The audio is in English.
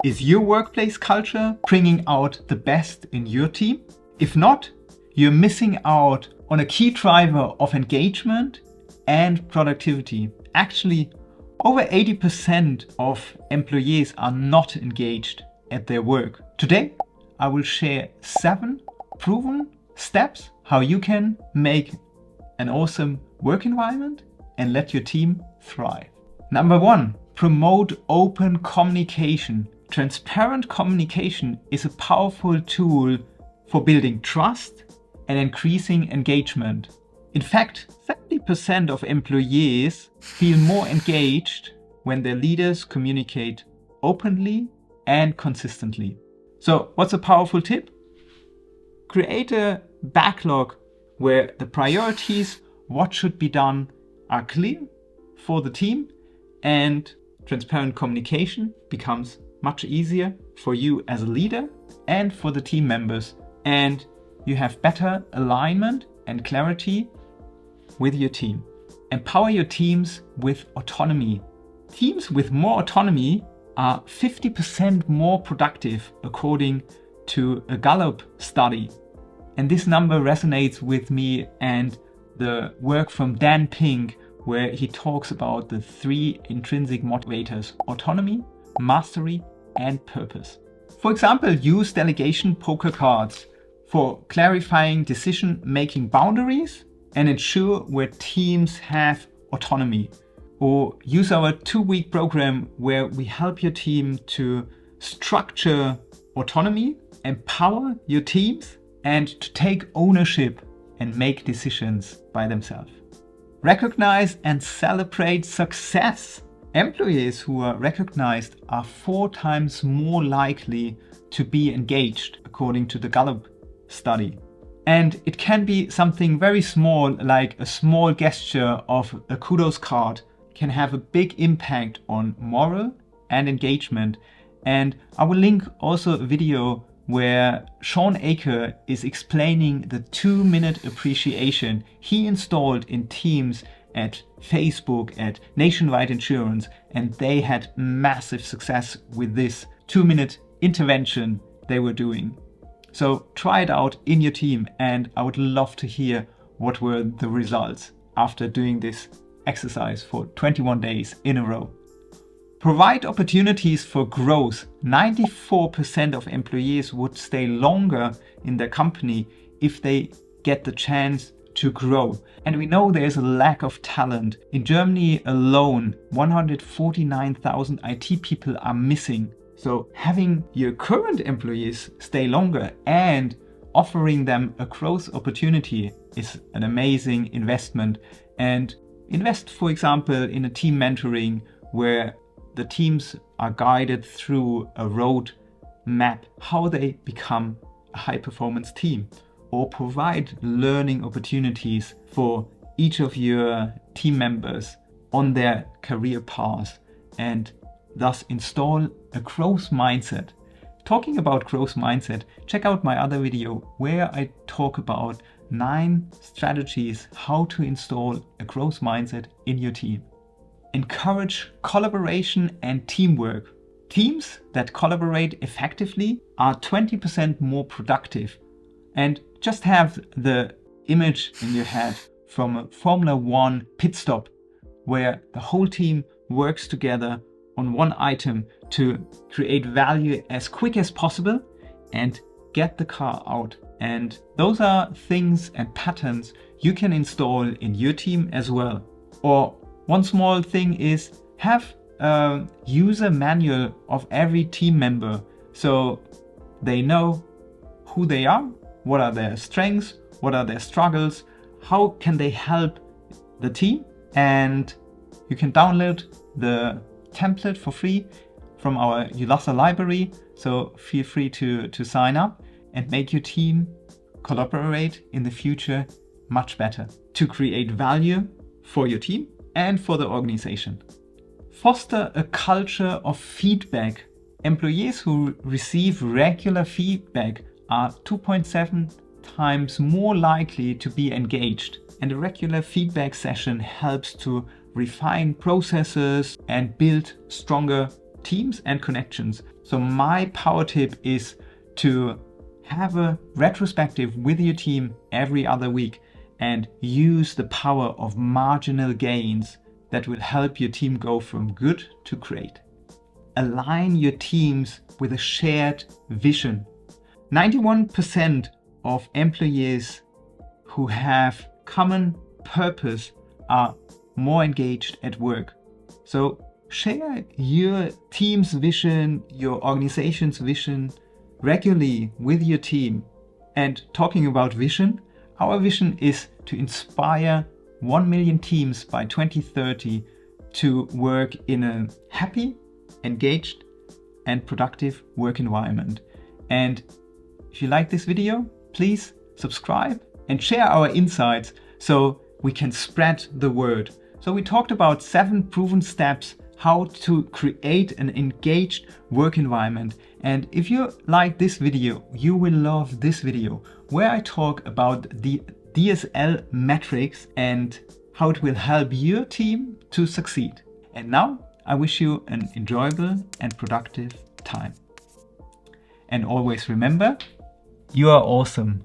Is your workplace culture bringing out the best in your team? If not, you're missing out on a key driver of engagement and productivity. Actually, over 80% of employees are not engaged at their work. Today, I will share 7 proven steps how you can make an awesome work environment and let your team thrive. Number 1, promote open communication. Transparent communication is a powerful tool for building trust and increasing engagement. In fact, 70% of employees feel more engaged when their leaders communicate openly and consistently. So, what's a powerful tip? Create a backlog where the priorities, what should be done, are clear for the team, and transparent communication becomes much easier for you as a leader and for the team members. And you have better alignment and clarity with your team. Empower your teams with autonomy. Teams with more autonomy are 50% more productive according to a Gallup study. And this number resonates with me and the work from Dan Pink, where he talks about the 3 intrinsic motivators: autonomy, mastery, and purpose. For example, use delegation poker cards for clarifying decision-making boundaries and ensure where teams have autonomy. Or use our 2-week program where we help your team to structure autonomy, empower your teams, and to take ownership and make decisions by themselves. Recognize and celebrate success. Employees who are recognized are 4 times more likely to be engaged, according to the Gallup study. And it can be something very small, like a small gesture of a Kudos card can have a big impact on morale and engagement. And I will link also a video where Sean Aker is explaining the 2-minute appreciation he installed in Teams at Facebook, at Nationwide Insurance, and they had massive success with this 2-minute intervention they were doing. So try it out in your team, and I would love to hear what were the results after doing this exercise for 21 days in a row. Provide opportunities for growth. 94% of employees would stay longer in their company if they get the chance to grow. And we know there's a lack of talent. In Germany alone, 149,000 IT people are missing. So having your current employees stay longer and offering them a growth opportunity is an amazing investment. And invest, for example, in a team mentoring where the teams are guided through a road map how they become a high-performance team, or provide learning opportunities for each of your team members on their career path, and thus install a growth mindset. Talking about growth mindset, check out my other video where I talk about 9 strategies how to install a growth mindset in your team. Encourage collaboration and teamwork. Teams that collaborate effectively are 20% more productive. And just have the image in your head from a Formula 1 pit stop where the whole team works together on one item to create value as quick as possible and get the car out. And those are things and patterns you can install in your team as well. Or one small thing is have a user manual of every team member so they know who they are, what are their strengths, what are their struggles, how can they help the team. And you can download the template for free from our Ulasa library. So feel free to sign up and make your team collaborate in the future much better to create value for your team and for the organization. Foster a culture of feedback. Employees who receive regular feedback are 2.7 times more likely to be engaged. And a regular feedback session helps to refine processes and build stronger teams and connections. So my power tip is to have a retrospective with your team every other week and use the power of marginal gains that will help your team go from good to great. Align your teams with a shared vision. 91% of employees who have common purpose are more engaged at work. So share your team's vision, your organization's vision regularly with your team. And talking about vision, our vision is to inspire 1 million teams by 2030 to work in a happy, engaged, and productive work environment. And if you like this video, please subscribe and share our insights so we can spread the word. So we talked about 7 proven steps how to create an engaged work environment. And if you like this video, you will love this video where I talk about the DSL metrics and how it will help your team to succeed. And now I wish you an enjoyable and productive time. And always remember, you are awesome.